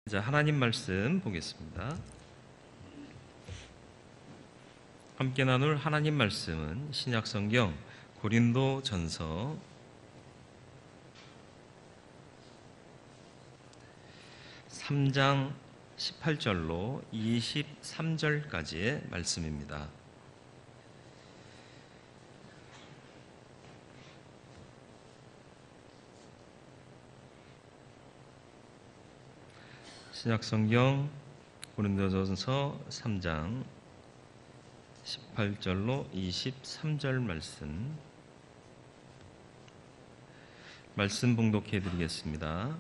자, 하나님 말씀 보겠습니다. 함께 나눌 하나님 말씀은 신약성경 고린도전서 3장 18절로 23절까지의 말씀입니다. 신약성경 고린도전서 3장 18절로 23절 말씀 봉독해 드리겠습니다.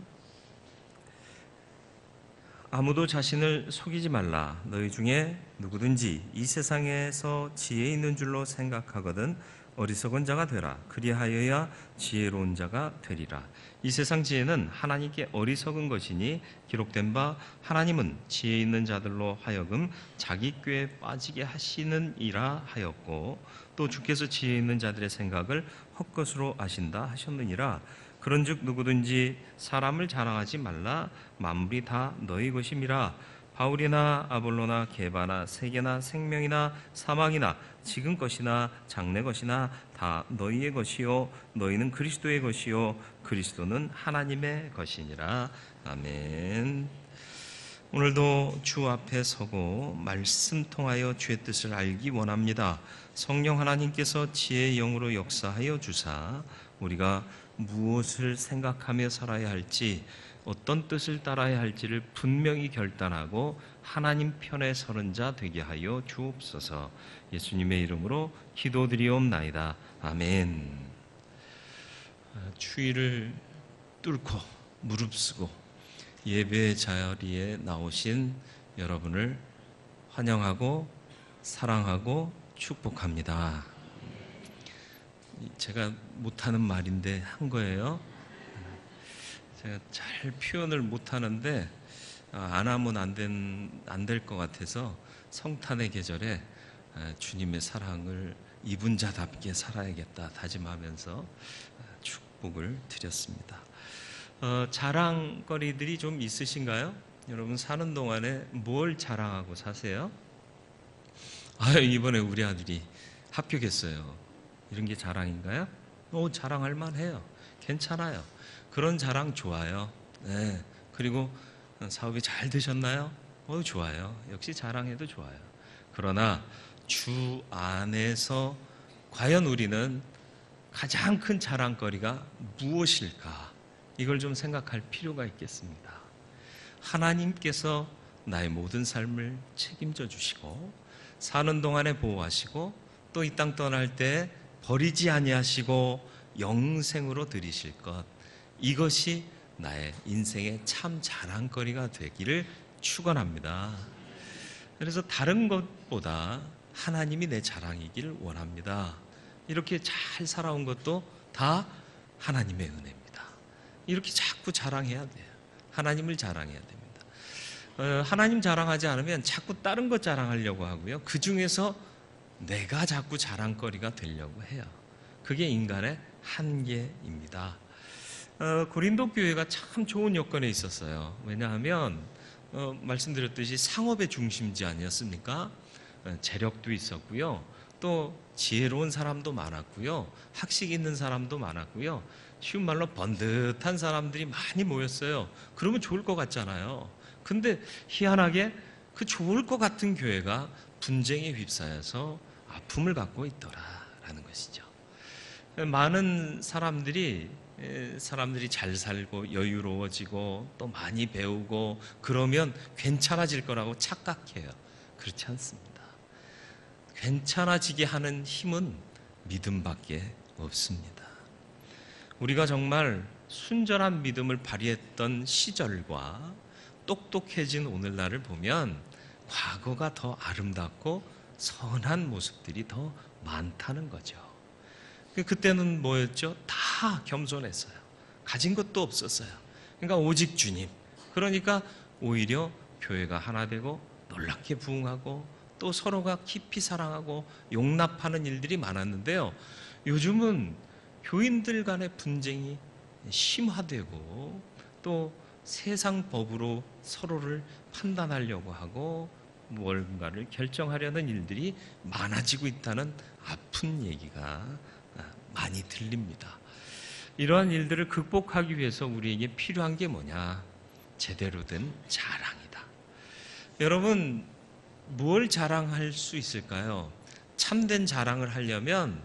아무도 자신을 속이지 말라. 너희 중에 누구든지 이 세상에서 지혜 있는 줄로 생각하거든 어리석은 자가 되라. 그리하여야 지혜로운 자가 되리라. 이 세상 지혜는 하나님께 어리석은 것이니 기록된 바 하나님은 지혜 있는 자들로 하여금 자기 꾀에 빠지게 하시느니라 하였고, 또 주께서 지혜 있는 자들의 생각을 헛것으로 아신다 하셨느니라. 그런즉 누구든지 사람을 자랑하지 말라. 만물이 다 너희 것임이라. 바울이나 아볼로나 게바나 세계나 생명이나 사망이나 지금 것이나 장래 것이나 다 너희의 것이요 너희는 그리스도의 것이요 그리스도는 하나님의 것이니라. 아멘. 오늘도 주 앞에 서고 말씀 통하여 주의 뜻을 알기 원합니다. 성령 하나님께서 지혜의 영으로 역사하여 주사 우리가 무엇을 생각하며 살아야 할지, 어떤 뜻을 따라야 할지를 분명히 결단하고 하나님 편에 서는 자 되게 하여 주옵소서. 예수님의 이름으로 기도드리옵나이다. 아멘. 추위를 뚫고 무릅쓰고 예배 자리에 나오신 여러분을 환영하고 사랑하고 축복합니다. 제가 못하는 말인데 한 거예요. 제가 잘 표현을 못하는데 안 하면 안 될 것 같아서 성탄의 계절에 주님의 사랑을 입은 자답게 살아야겠다 다짐하면서 축복을 드렸습니다. 자랑거리들이 좀 있으신가요? 여러분 사는 동안에 뭘 자랑하고 사세요? 이번에 우리 아들이 합격했어요. 이런 게 자랑인가요? 자랑할 만해요. 괜찮아요. 그런 자랑 좋아요. 네. 그리고 사업이 잘 되셨나요? 좋아요. 역시 자랑해도 좋아요. 그러나 주 안에서 과연 우리는 가장 큰 자랑거리가 무엇일까? 이걸 좀 생각할 필요가 있겠습니다. 하나님께서 나의 모든 삶을 책임져 주시고 사는 동안에 보호하시고 또 이 땅 떠날 때 버리지 아니하시고 영생으로 들이실 것, 이것이 나의 인생의 참 자랑거리가 되기를 축원합니다. 그래서 다른 것보다 하나님이 내 자랑이길 원합니다. 이렇게 잘 살아온 것도 다 하나님의 은혜입니다. 이렇게 자꾸 자랑해야 돼요. 하나님을 자랑해야 됩니다. 하나님 자랑하지 않으면 자꾸 다른 것 자랑하려고 하고요. 그 중에서 내가 자꾸 자랑거리가 되려고 해요. 그게 인간의 한계입니다. 고린도 교회가 참 좋은 여건에 있었어요. 왜냐하면 말씀드렸듯이 상업의 중심지 아니었습니까? 재력도 있었고요. 또 지혜로운 사람도 많았고요. 학식 있는 사람도 많았고요. 쉬운 말로 번듯한 사람들이 많이 모였어요. 그러면 좋을 것 같잖아요. 근데 희한하게 그 좋을 것 같은 교회가 분쟁에 휩싸여서 아픔을 갖고 있더라라는 것이죠. 많은 사람들이 잘 살고 여유로워지고 또 많이 배우고 그러면 괜찮아질 거라고 착각해요. 그렇지 않습니다. 괜찮아지게 하는 힘은 믿음밖에 없습니다. 우리가 정말 순전한 믿음을 발휘했던 시절과 똑똑해진 오늘날을 보면 과거가 더 아름답고 선한 모습들이 더 많다는 거죠. 그때는 뭐였죠? 다 겸손했어요. 가진 것도 없었어요. 그러니까 오직 주님. 그러니까 오히려 교회가 하나 되고 놀랍게 부흥하고 또 서로가 깊이 사랑하고 용납하는 일들이 많았는데요. 요즘은 교인들 간의 분쟁이 심화되고 또 세상 법으로 서로를 판단하려고 하고 뭔가를 결정하려는 일들이 많아지고 있다는 아픈 얘기가 많이 들립니다. 이러한 일들을 극복하기 위해서 우리에게 필요한 게 뭐냐? 제대로 된 자랑이다. 여러분, 뭘 자랑할 수 있을까요? 참된 자랑을 하려면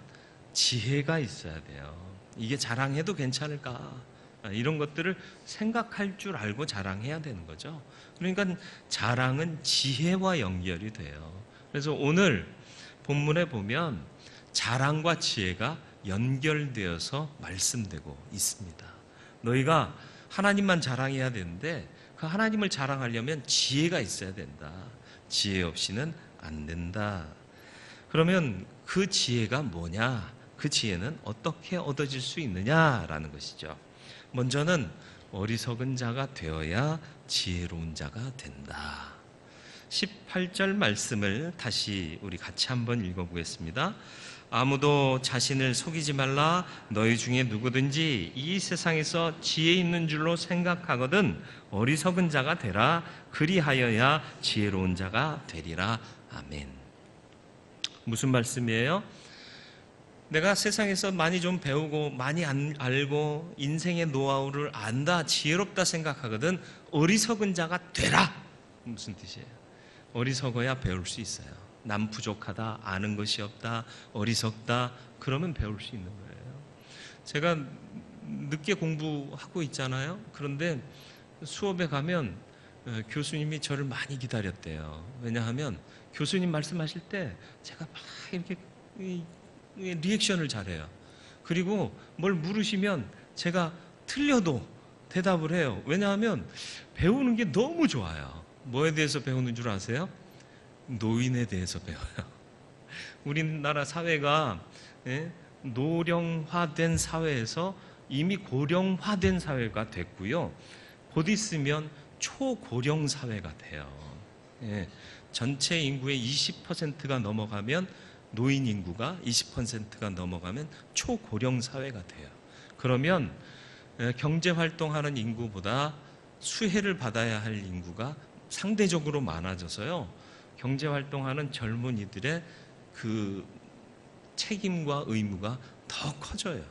지혜가 있어야 돼요. 이게 자랑해도 괜찮을까? 이런 것들을 생각할 줄 알고 자랑해야 되는 거죠. 그러니까 자랑은 지혜와 연결이 돼요. 그래서 오늘 본문에 보면 자랑과 지혜가 연결되어서 말씀되고 있습니다. 너희가 하나님만 자랑해야 되는데 그 하나님을 자랑하려면 지혜가 있어야 된다. 지혜 없이는 안 된다. 그러면 그 지혜가 뭐냐? 그 지혜는 어떻게 얻어질 수 있느냐라는 것이죠. 먼저는 어리석은 자가 되어야 지혜로운 자가 된다. 18절 말씀을 다시 우리 같이 한번 읽어보겠습니다. 아무도 자신을 속이지 말라. 너희 중에 누구든지 이 세상에서 지혜 있는 줄로 생각하거든 어리석은 자가 되라. 그리하여야 지혜로운 자가 되리라. 아멘. 무슨 말씀이에요? 내가 세상에서 많이 좀 배우고 많이 알고 인생의 노하우를 안다, 지혜롭다 생각하거든 어리석은 자가 되라. 무슨 뜻이에요? 어리석어야 배울 수 있어요. 남 부족하다, 아는 것이 없다, 어리석다, 그러면 배울 수 있는 거예요. 제가 늦게 공부하고 있잖아요. 그런데 수업에 가면 교수님이 저를 많이 기다렸대요. 왜냐하면 교수님 말씀하실 때 제가 막 이렇게 리액션을 잘해요. 그리고 뭘 물으시면 제가 틀려도 대답을 해요. 왜냐하면 배우는 게 너무 좋아요. 뭐에 대해서 배우는 줄 아세요? 노인에 대해서 배워요. 우리나라 사회가 노령화된 사회에서 이미 고령화된 사회가 됐고요. 곧 있으면 초고령 사회가 돼요. 전체 인구의 20%가 넘어가면 노인 인구가 20%가 넘어가면 초고령 사회가 돼요. 그러면 경제활동하는 인구보다 수혜를 받아야 할 인구가 상대적으로 많아져서요. 경제활동하는 젊은이들의 그 책임과 의무가 더 커져요.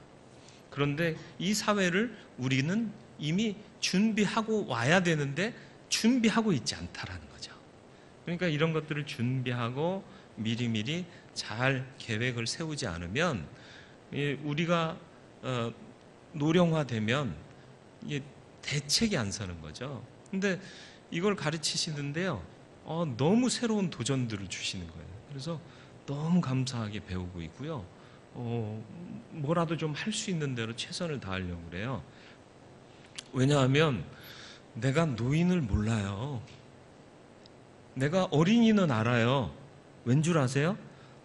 그런데 이 사회를 우리는 이미 준비하고 와야 되는데 준비하고 있지 않다라는 거죠. 그러니까 이런 것들을 준비하고 미리미리 잘 계획을 세우지 않으면 우리가 노령화되면 대책이 안 서는 거죠. 근데 이걸 가르치시는데요. 너무 새로운 도전들을 주시는 거예요. 그래서 너무 감사하게 배우고 있고요. 뭐라도 좀 할 수 있는 대로 최선을 다하려고 그래요. 왜냐하면 내가 노인을 몰라요. 내가 어린이는 알아요. 왠 줄 아세요?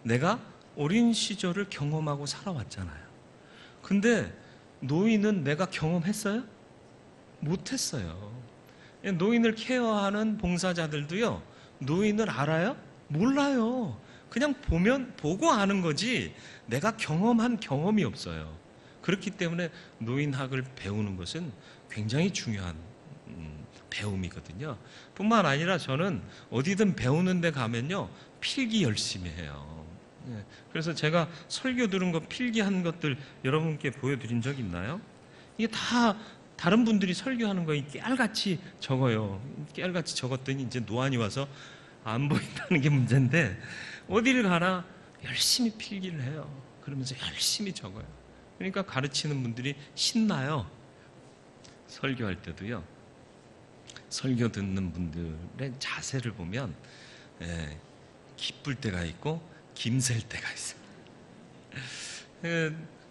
내가 어린 시절을 경험하고 살아왔잖아요. 근데 노인은 내가 경험했어요? 못했어요. 노인을 케어하는 봉사자들도요, 노인을 알아요? 몰라요. 그냥 보고 아는 거지 내가 경험한 경험이 없어요. 그렇기 때문에 노인학을 배우는 것은 굉장히 중요한 배움이거든요. 뿐만 아니라 저는 어디든 배우는 데 가면요, 필기 열심히 해요. 그래서 제가 설교 들은 거 필기한 것들 여러분께 보여드린 적 있나요? 이게 다 다른 분들이 설교하는 거 깨알같이 적어요. 깨알같이 적었더니 이제 노안이 와서 안 보인다는 게 문제인데 어디를 가나 열심히 필기를 해요. 그러면서 열심히 적어요. 그러니까 가르치는 분들이 신나요. 설교할 때도요. 설교 듣는 분들의 자세를 보면 기쁠 때가 있고 김셀 때가 있어요.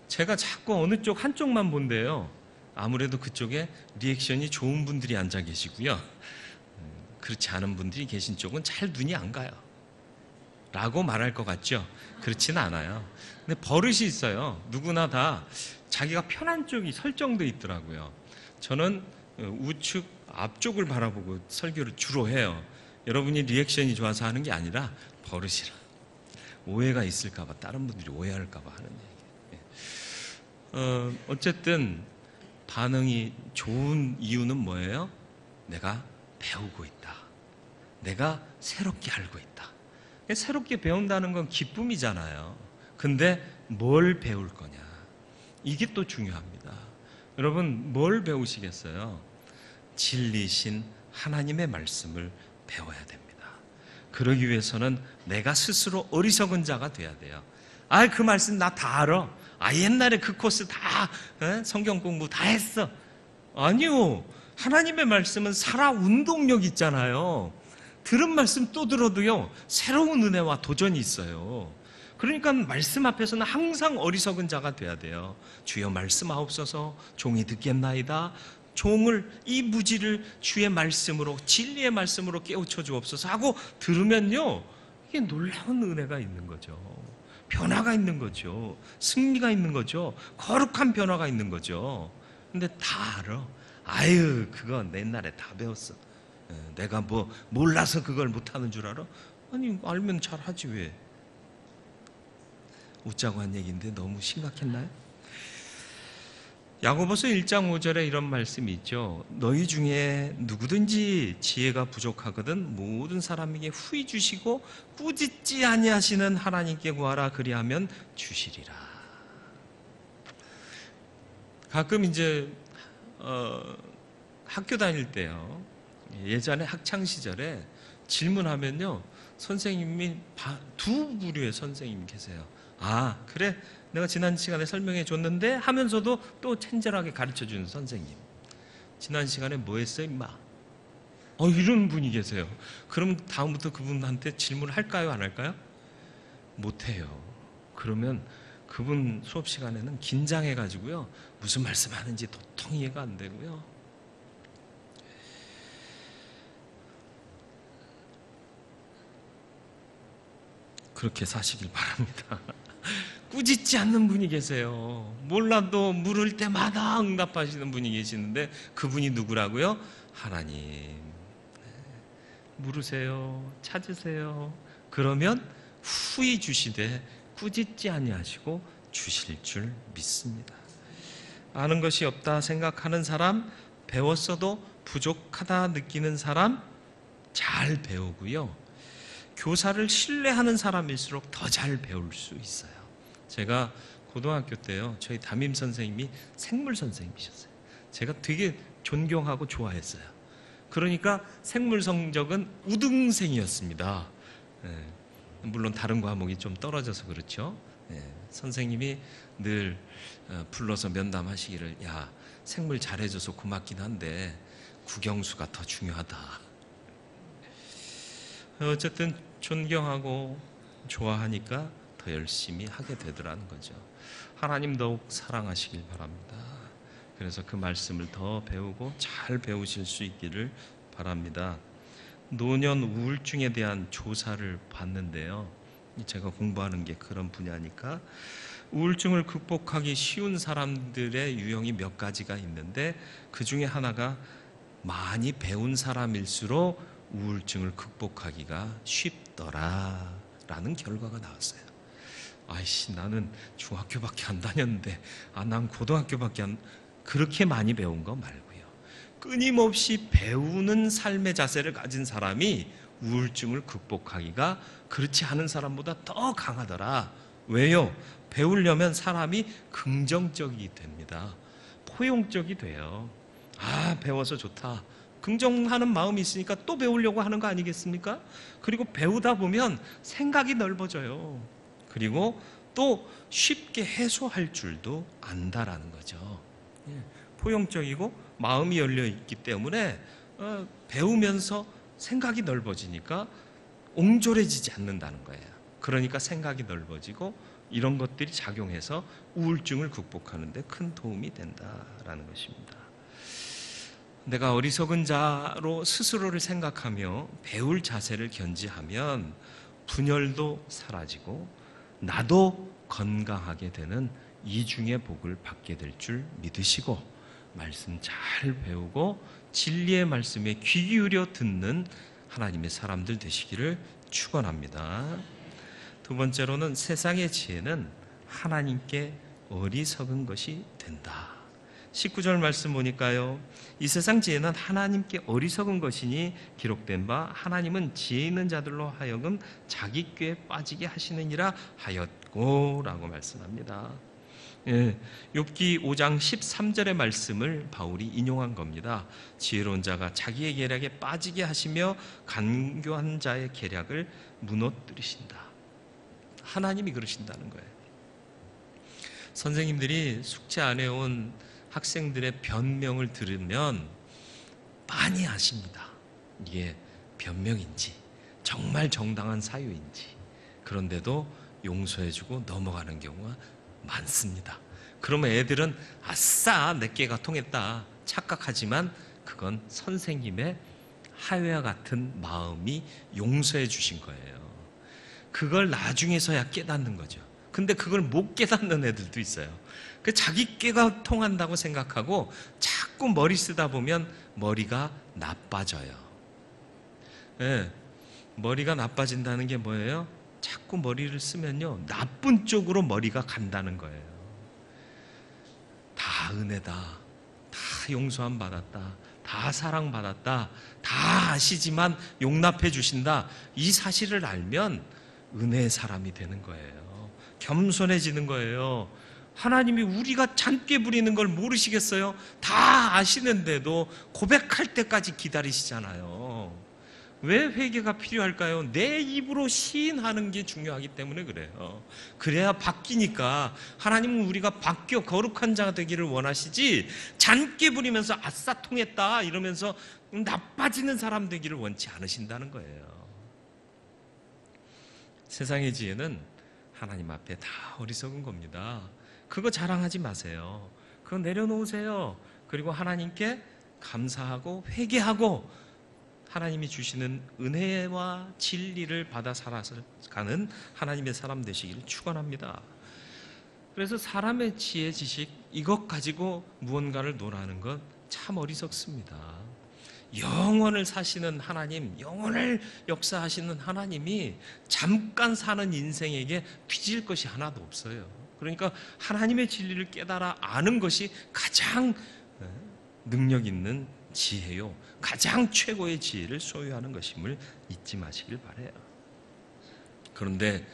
제가 자꾸 어느 쪽 한쪽만 본대요. 아무래도 그쪽에 리액션이 좋은 분들이 앉아 계시고요. 그렇지 않은 분들이 계신 쪽은 잘 눈이 안 가요. 라고 말할 것 같죠? 그렇진 않아요. 근데 버릇이 있어요. 누구나 다 자기가 편한 쪽이 설정돼 있더라고요. 저는 우측 앞쪽을 바라보고 설교를 주로 해요. 여러분이 리액션이 좋아서 하는 게 아니라 버릇이라. 오해가 있을까 봐, 다른 분들이 오해할까 봐 하는 얘기예요. 어쨌든 반응이 좋은 이유는 뭐예요? 내가 배우고 있다. 내가 새롭게 알고 있다. 새롭게 배운다는 건 기쁨이잖아요. 근데 뭘 배울 거냐? 이게 또 중요합니다. 여러분, 뭘 배우시겠어요? 진리신 하나님의 말씀을 배워야 됩니다. 그러기 위해서는 내가 스스로 어리석은 자가 돼야 돼요. 그 말씀 나 다 알아. 옛날에 그 코스 다 성경 공부 다 했어. 아니요. 하나님의 말씀은 살아 운동력 있잖아요. 들은 말씀 또 들어도요, 새로운 은혜와 도전이 있어요. 그러니까 말씀 앞에서는 항상 어리석은 자가 돼야 돼요. 주여 말씀하옵소서, 종이 듣겠나이다. 종을, 이 무지를 주의 말씀으로, 진리의 말씀으로 깨우쳐 주옵소서 하고 들으면요, 이게 놀라운 은혜가 있는 거죠. 변화가 있는 거죠. 승리가 있는 거죠. 거룩한 변화가 있는 거죠. 근데 다 알아. 그건 옛날에 다 배웠어. 내가 뭐 몰라서 그걸 못하는 줄 알아? 아니, 알면 잘하지 왜? 웃자고 한 얘기인데 너무 심각했나요? 야고보서 1장 5절에 이런 말씀이 있죠. 너희 중에 누구든지 지혜가 부족하거든 모든 사람에게 후히 주시고 꾸짖지 아니하시는 하나님께 구하라. 그리하면 주시리라. 가끔 이제 학교 다닐 때요, 예전에 학창 시절에 질문하면요, 선생님이 두 부류의 선생님이 계세요. 그래, 내가 지난 시간에 설명해 줬는데 하면서도 또 친절하게 가르쳐 주는 선생님. 지난 시간에 뭐 했어 임마? 이런 분이 계세요. 그럼 다음부터 그분한테 질문을 할까요, 안 할까요? 못해요. 그러면 그분 수업 시간에는 긴장해가지고요, 무슨 말씀하는지 도통 이해가 안 되고요. 그렇게 사시길 바랍니다. 꾸짖지 않는 분이 계세요. 몰라도 물을 때마다 응답하시는 분이 계시는데 그분이 누구라고요? 하나님. 물으세요. 찾으세요. 그러면 후히 주시되 꾸짖지 아니하시고 주실 줄 믿습니다. 아는 것이 없다 생각하는 사람, 배웠어도 부족하다 느끼는 사람 잘 배우고요. 교사를 신뢰하는 사람일수록 더 잘 배울 수 있어요. 제가 고등학교 때요, 저희 담임 선생님이 생물 선생님이셨어요. 제가 되게 존경하고 좋아했어요. 그러니까 생물 성적은 우등생이었습니다. 물론 다른 과목이 좀 떨어져서 그렇죠. 선생님이 늘 불러서 면담하시기를, 야, 생물 잘해줘서 고맙긴 한데 국영수가 더 중요하다. 어쨌든 존경하고 좋아하니까 더 열심히 하게 되더라는 거죠. 하나님 더욱 사랑하시길 바랍니다. 그래서 그 말씀을 더 배우고 잘 배우실 수 있기를 바랍니다. 노년 우울증에 대한 조사를 봤는데요, 제가 공부하는 게 그런 분야니까 우울증을 극복하기 쉬운 사람들의 유형이 몇 가지가 있는데 그 중에 하나가 많이 배운 사람일수록 우울증을 극복하기가 쉽더라라는 결과가 나왔어요. 나는 중학교밖에 안 다녔는데, 난 고등학교밖에 그렇게 많이 배운 거 말고요, 끊임없이 배우는 삶의 자세를 가진 사람이 우울증을 극복하기가 그렇지 않은 사람보다 더 강하더라. 왜요? 배우려면 사람이 긍정적이 됩니다. 포용적이 돼요. 배워서 좋다, 긍정하는 마음이 있으니까 또 배우려고 하는 거 아니겠습니까? 그리고 배우다 보면 생각이 넓어져요. 그리고 또 쉽게 해소할 줄도 안다라는 거죠. 포용적이고 마음이 열려 있기 때문에 배우면서 생각이 넓어지니까 옹졸해지지 않는다는 거예요. 그러니까 생각이 넓어지고 이런 것들이 작용해서 우울증을 극복하는 데 큰 도움이 된다라는 것입니다. 내가 어리석은 자로 스스로를 생각하며 배울 자세를 견지하면 분열도 사라지고 나도 건강하게 되는 이중의 복을 받게 될 줄 믿으시고 말씀 잘 배우고 진리의 말씀에 귀 기울여 듣는 하나님의 사람들 되시기를 축원합니다. 두 번째로는 세상의 지혜는 하나님께 어리석은 것이 된다. 19절 말씀 보니까요, 이 세상 지혜는 하나님께 어리석은 것이니 기록된 바 하나님은 지혜 있는 자들로 하여금 자기 꾀에 빠지게 하시느니라 하였고 라고 말씀합니다. 예, 욥기 5장 13절의 말씀을 바울이 인용한 겁니다. 지혜로운 자가 자기의 계략에 빠지게 하시며 간교한 자의 계략을 무너뜨리신다. 하나님이 그러신다는 거예요. 선생님들이 숙제 안 해온 학생들의 변명을 들으면 많이 아십니다. 이게 변명인지 정말 정당한 사유인지. 그런데도 용서해주고 넘어가는 경우가 많습니다. 그러면 애들은 아싸 내 꾀가 통했다 착각하지만 그건 선생님의 하회와 같은 마음이 용서해 주신 거예요. 그걸 나중에서야 깨닫는 거죠. 근데 그걸 못 깨닫는 애들도 있어요. 그 자기 꾀가 통한다고 생각하고 자꾸 머리 쓰다 보면 머리가 나빠져요. 네, 머리가 나빠진다는 게 뭐예요? 자꾸 머리를 쓰면요, 나쁜 쪽으로 머리가 간다는 거예요. 다 은혜다, 다 용서함 받았다, 다 사랑받았다, 다 아시지만 용납해 주신다, 이 사실을 알면 은혜의 사람이 되는 거예요. 겸손해지는 거예요. 하나님이 우리가 잔꾀 부리는 걸 모르시겠어요? 다 아시는데도 고백할 때까지 기다리시잖아요. 왜 회개가 필요할까요? 내 입으로 시인하는 게 중요하기 때문에 그래요. 그래야 바뀌니까. 하나님은 우리가 바뀌어 거룩한 자가 되기를 원하시지, 잔꾀 부리면서 아싸 통했다 이러면서 나빠지는 사람 되기를 원치 않으신다는 거예요. 세상의 지혜는 하나님 앞에 다 어리석은 겁니다. 그거 자랑하지 마세요. 그거 내려놓으세요. 그리고 하나님께 감사하고 회개하고 하나님이 주시는 은혜와 진리를 받아 살아가는 하나님의 사람 되시기를 축원합니다. 그래서 사람의 지혜, 지식 이것 가지고 무언가를 논하는 건 참 어리석습니다. 영원을 사시는 하나님, 영원을 역사하시는 하나님이 잠깐 사는 인생에게 뒤질 것이 하나도 없어요. 그러니까 하나님의 진리를 깨달아 아는 것이 가장 능력 있는 지혜요, 가장 최고의 지혜를 소유하는 것임을 잊지 마시길 바라요. 그런데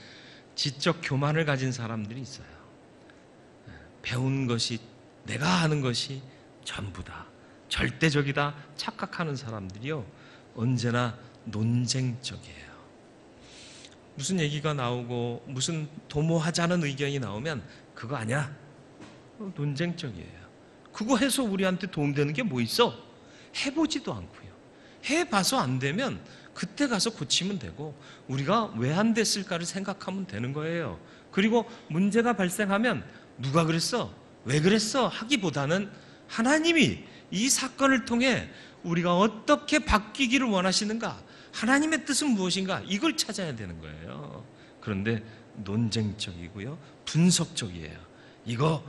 지적 교만을 가진 사람들이 있어요. 배운 것이, 내가 아는 것이 전부다, 절대적이다 착각하는 사람들이요, 언제나 논쟁적이에요. 무슨 얘기가 나오고 무슨 도모하자는 의견이 나오면 그거 아니야, 논쟁적이에요. 그거 해서 우리한테 도움되는 게 뭐 있어? 해보지도 않고요. 해봐서 안 되면 그때 가서 고치면 되고, 우리가 왜 안 됐을까를 생각하면 되는 거예요. 그리고 문제가 발생하면 누가 그랬어? 왜 그랬어? 하기보다는 하나님이 이 사건을 통해 우리가 어떻게 바뀌기를 원하시는가, 하나님의 뜻은 무엇인가, 이걸 찾아야 되는 거예요. 그런데 논쟁적이고요, 분석적이에요. 이거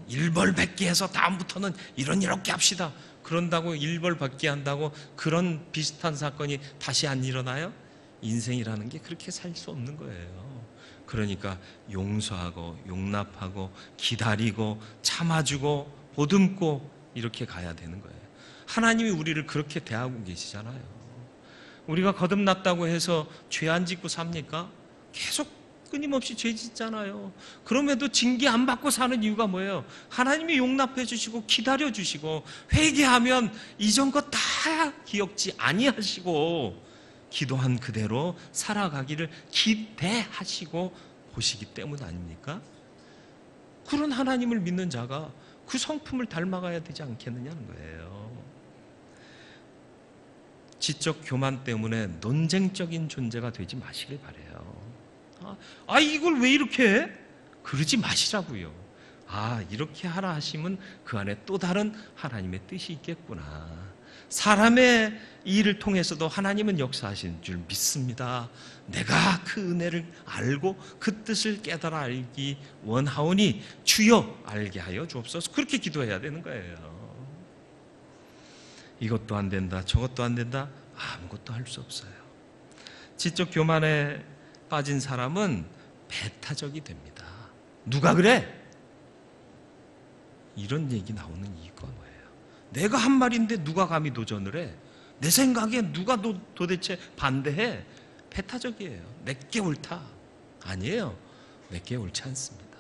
일벌백계 해서 다음부터는 이렇게 합시다. 그런다고 일벌백계 한다고 그런 비슷한 사건이 다시 안 일어나요? 인생이라는 게 그렇게 살 수 없는 거예요. 그러니까 용서하고 용납하고 기다리고 참아주고 보듬고 이렇게 가야 되는 거예요. 하나님이 우리를 그렇게 대하고 계시잖아요. 우리가 거듭났다고 해서 죄 안 짓고 삽니까? 계속 끊임없이 죄 짓잖아요. 그럼에도 징계 안 받고 사는 이유가 뭐예요? 하나님이 용납해 주시고 기다려 주시고, 회개하면 이전 것 다 기억지 아니하시고 기도한 그대로 살아가기를 기대하시고 보시기 때문 아닙니까? 그런 하나님을 믿는 자가 그 성품을 닮아가야 되지 않겠느냐는 거예요. 지적 교만 때문에 논쟁적인 존재가 되지 마시길 바라요. 이걸 왜 이렇게 해? 그러지 마시라고요. 이렇게 하라 하시면 그 안에 또 다른 하나님의 뜻이 있겠구나. 사람의 일을 통해서도 하나님은 역사하시는 줄 믿습니다. 내가 그 은혜를 알고 그 뜻을 깨달아 알기 원하오니 주여 알게 하여 주옵소서. 그렇게 기도해야 되는 거예요. 이것도 안 된다, 저것도 안 된다, 아무것도 할 수 없어요. 지적 교만에 빠진 사람은 배타적이 됩니다. 누가 그래? 이런 얘기 나오는 이유가 뭐예요? 내가 한 말인데 누가 감히 도전을 해? 내 생각에 누가 도대체 반대해? 배타적이에요. 내게 옳다. 아니에요. 내게 옳지 않습니다.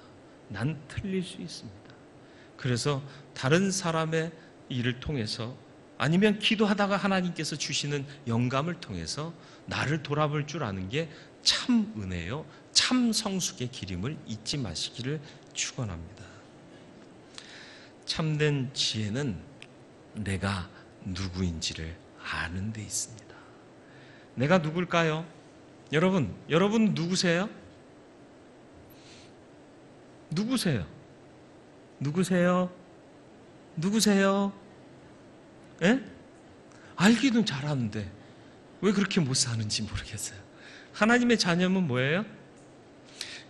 난 틀릴 수 있습니다. 그래서 다른 사람의 일을 통해서 아니면 기도하다가 하나님께서 주시는 영감을 통해서 나를 돌아볼 줄 아는 게 참 은혜요, 참 성숙의 기림을 잊지 마시기를 축원합니다. 참된 지혜는 내가 누구인지를 아는 데 있습니다. 내가 누굴까요? 여러분 누구세요? 누구세요? 누구세요? 누구세요? 예? 알기는 잘하는데 왜 그렇게 못 사는지 모르겠어요. 하나님의 자녀면 뭐예요?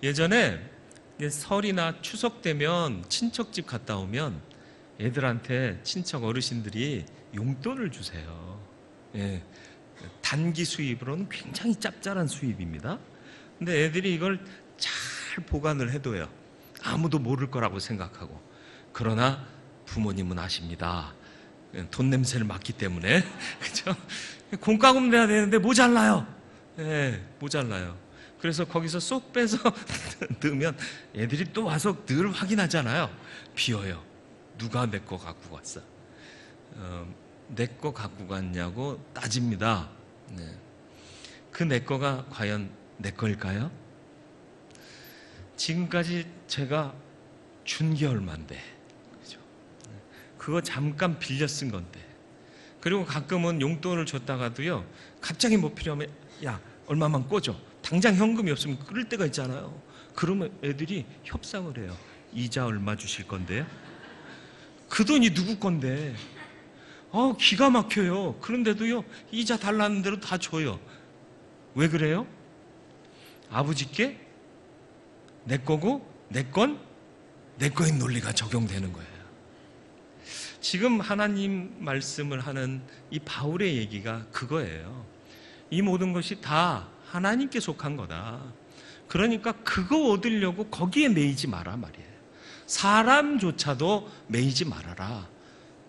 예전에 설이나 추석 되면 친척집 갔다 오면 애들한테 친척 어르신들이 용돈을 주세요. 예, 단기 수입으로는 굉장히 짭짤한 수입입니다. 근데 애들이 이걸 잘 보관을 해둬요. 아무도 모를 거라고 생각하고. 그러나 부모님은 아십니다. 돈 냄새를 맡기 때문에. 그죠? 공과금 내야 되는데 모자라요. 예, 모자라요. 그래서 거기서 쏙 빼서 넣으면 애들이 또 와서 늘 확인하잖아요. 비어요. 누가 내 거 갖고 갔어? 내 거 갖고 갔냐고 따집니다. 네. 그 내 거가 과연 내 거일까요? 지금까지 제가 준 게 얼만데, 그죠? 그거 잠깐 빌려 쓴 건데. 그리고 가끔은 용돈을 줬다가도요, 갑자기 뭐 필요하면 야 얼마만 꿔줘. 당장 현금이 없으면 끌 때가 있잖아요. 그러면 애들이 협상을 해요. 이자 얼마 주실 건데요? 그 돈이 누구 건데? 기가 막혀요. 그런데도요, 이자 달라는 대로 다 줘요. 왜 그래요? 아버지께 내 거고 내 건 내 거인 논리가 적용되는 거예요. 지금 하나님 말씀을 하는 이 바울의 얘기가 그거예요. 이 모든 것이 다 하나님께 속한 거다. 그러니까 그거 얻으려고 거기에 매이지 마라 말이에요. 사람조차도 매이지 말아라.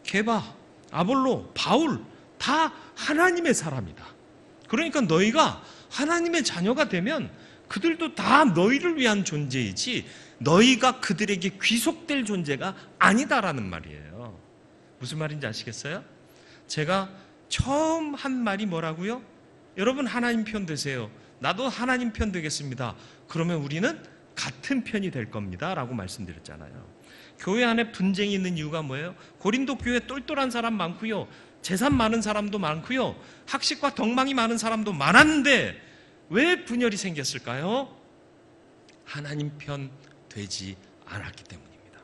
게바, 아볼로, 바울 다 하나님의 사람이다. 그러니까 너희가 하나님의 자녀가 되면 그들도 다 너희를 위한 존재이지 너희가 그들에게 귀속될 존재가 아니다라는 말이에요. 무슨 말인지 아시겠어요? 제가 처음 한 말이 뭐라고요? 여러분 하나님 편 되세요. 나도 하나님 편 되겠습니다. 그러면 우리는 같은 편이 될 겁니다 라고 말씀드렸잖아요. 교회 안에 분쟁이 있는 이유가 뭐예요? 고린도 교회 똘똘한 사람 많고요, 재산 많은 사람도 많고요, 학식과 덕망이 많은 사람도 많았는데 왜 분열이 생겼을까요? 하나님 편 되지 않았기 때문입니다.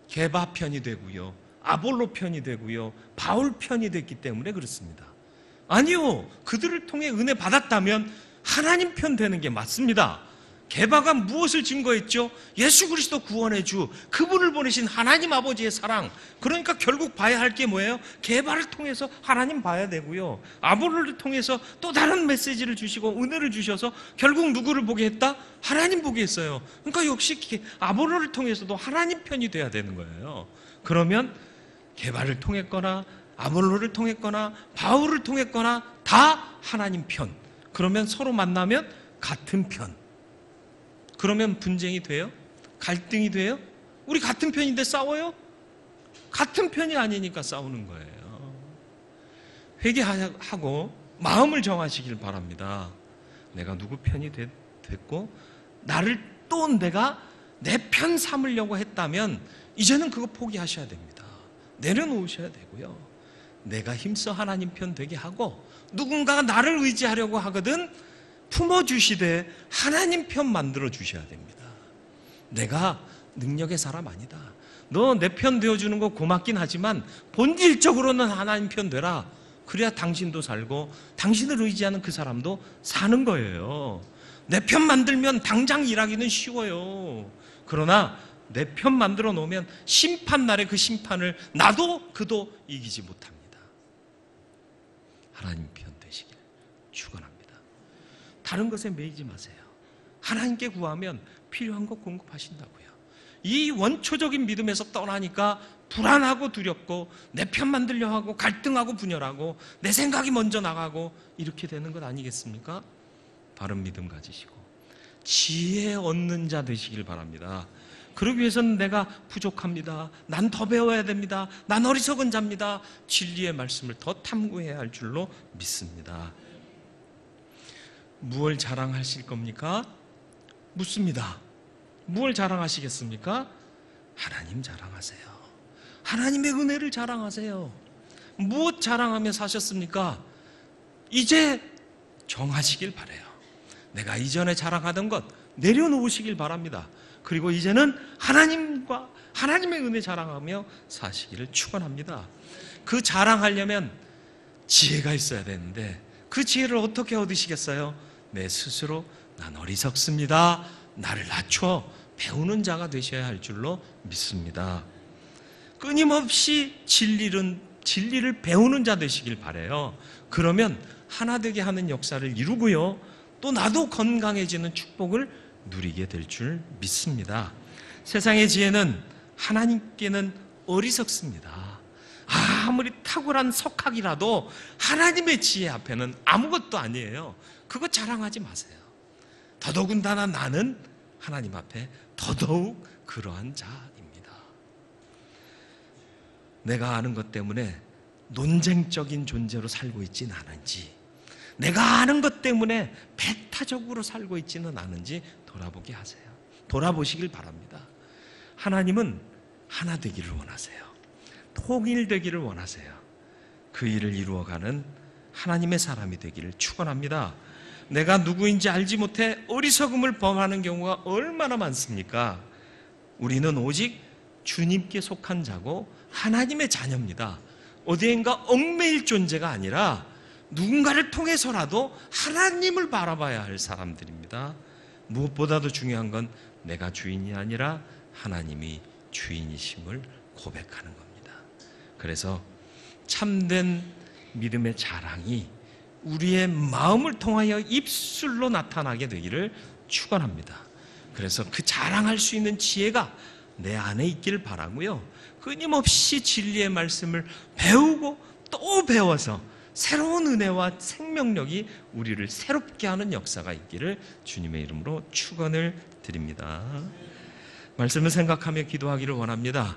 게바 편이 되고요, 아볼로 편이 되고요, 바울 편이 됐기 때문에 그렇습니다. 아니요, 그들을 통해 은혜 받았다면 하나님 편 되는 게 맞습니다. 게바가 무엇을 증거했죠? 예수 그리스도 구원의 주, 그분을 보내신 하나님 아버지의 사랑. 그러니까 결국 봐야 할 게 뭐예요? 게바를 통해서 하나님 봐야 되고요, 아볼로를 통해서 또 다른 메시지를 주시고 은혜를 주셔서 결국 누구를 보게 했다? 하나님 보게 했어요. 그러니까 역시 아볼로를 통해서도 하나님 편이 돼야 되는 거예요. 그러면 게바를 통했거나 아볼로를 통했거나 바울을 통했거나 다 하나님 편. 그러면 서로 만나면 같은 편. 그러면 분쟁이 돼요? 갈등이 돼요? 우리 같은 편인데 싸워요? 같은 편이 아니니까 싸우는 거예요. 회개하고 마음을 정하시길 바랍니다. 내가 누구 편이 됐고 나를 또 내가 내 편 삼으려고 했다면 이제는 그거 포기하셔야 됩니다. 내려놓으셔야 되고요, 내가 힘써 하나님 편 되게 하고 누군가가 나를 의지하려고 하거든 품어주시되 하나님 편 만들어 주셔야 됩니다. 내가 능력의 사람 아니다. 너 내 편 되어주는 거 고맙긴 하지만 본질적으로는 하나님 편 되라. 그래야 당신도 살고 당신을 의지하는 그 사람도 사는 거예요. 내 편 만들면 당장 일하기는 쉬워요. 그러나 내 편 만들어 놓으면 심판날에 그 심판을 나도 그도 이기지 못합니다. 하나님 편 되시길 축원합니다. 다른 것에 매이지 마세요. 하나님께 구하면 필요한 것 공급하신다고요. 이 원초적인 믿음에서 떠나니까 불안하고 두렵고 내 편만 들려 하고 갈등하고 분열하고 내 생각이 먼저 나가고 이렇게 되는 것 아니겠습니까? 바른 믿음 가지시고 지혜 얻는 자 되시길 바랍니다. 그러기 위해서는 내가 부족합니다. 난 더 배워야 됩니다. 난 어리석은 자입니다. 진리의 말씀을 더 탐구해야 할 줄로 믿습니다. 무엇을 자랑하실 겁니까? 묻습니다. 무엇을 자랑하시겠습니까? 하나님 자랑하세요. 하나님의 은혜를 자랑하세요. 무엇 자랑하며 사셨습니까? 이제 정하시길 바라요. 내가 이전에 자랑하던 것 내려놓으시길 바랍니다. 그리고 이제는 하나님과 하나님의 은혜 자랑하며 사시기를 축원합니다. 그 자랑하려면 지혜가 있어야 되는데 그 지혜를 어떻게 얻으시겠어요? 내 스스로 난 어리석습니다. 나를 낮춰 배우는 자가 되셔야 할 줄로 믿습니다. 끊임없이 진리를 배우는 자 되시길 바라요. 그러면 하나 되게 하는 역사를 이루고요. 또 나도 건강해지는 축복을 누리게 될 줄 믿습니다. 세상의 지혜는 하나님께는 어리석습니다. 아무리 탁월한 석학이라도 하나님의 지혜 앞에는 아무것도 아니에요. 그거 자랑하지 마세요. 더더군다나 나는 하나님 앞에 더더욱 그러한 자입니다. 내가 아는 것 때문에 논쟁적인 존재로 살고 있지는 않은지, 내가 아는 것 때문에 배타적으로 살고 있지는 않은지 돌아보게 하세요. 돌아보시길 바랍니다. 하나님은 하나 되기를 원하세요. 통일되기를 원하세요. 그 일을 이루어가는 하나님의 사람이 되기를 축원합니다. 내가 누구인지 알지 못해 어리석음을 범하는 경우가 얼마나 많습니까? 우리는 오직 주님께 속한 자고 하나님의 자녀입니다. 어디엔가 얽매일 존재가 아니라 누군가를 통해서라도 하나님을 바라봐야 할 사람들입니다. 무엇보다도 중요한 건 내가 주인이 아니라 하나님이 주인이심을 고백하는 겁니다. 그래서 참된 믿음의 자랑이 우리의 마음을 통하여 입술로 나타나게 되기를 축원합니다. 그래서 그 자랑할 수 있는 지혜가 내 안에 있기를 바라고요. 끊임없이 진리의 말씀을 배우고 또 배워서 새로운 은혜와 생명력이 우리를 새롭게 하는 역사가 있기를 주님의 이름으로 축원을 드립니다. 말씀을 생각하며 기도하기를 원합니다.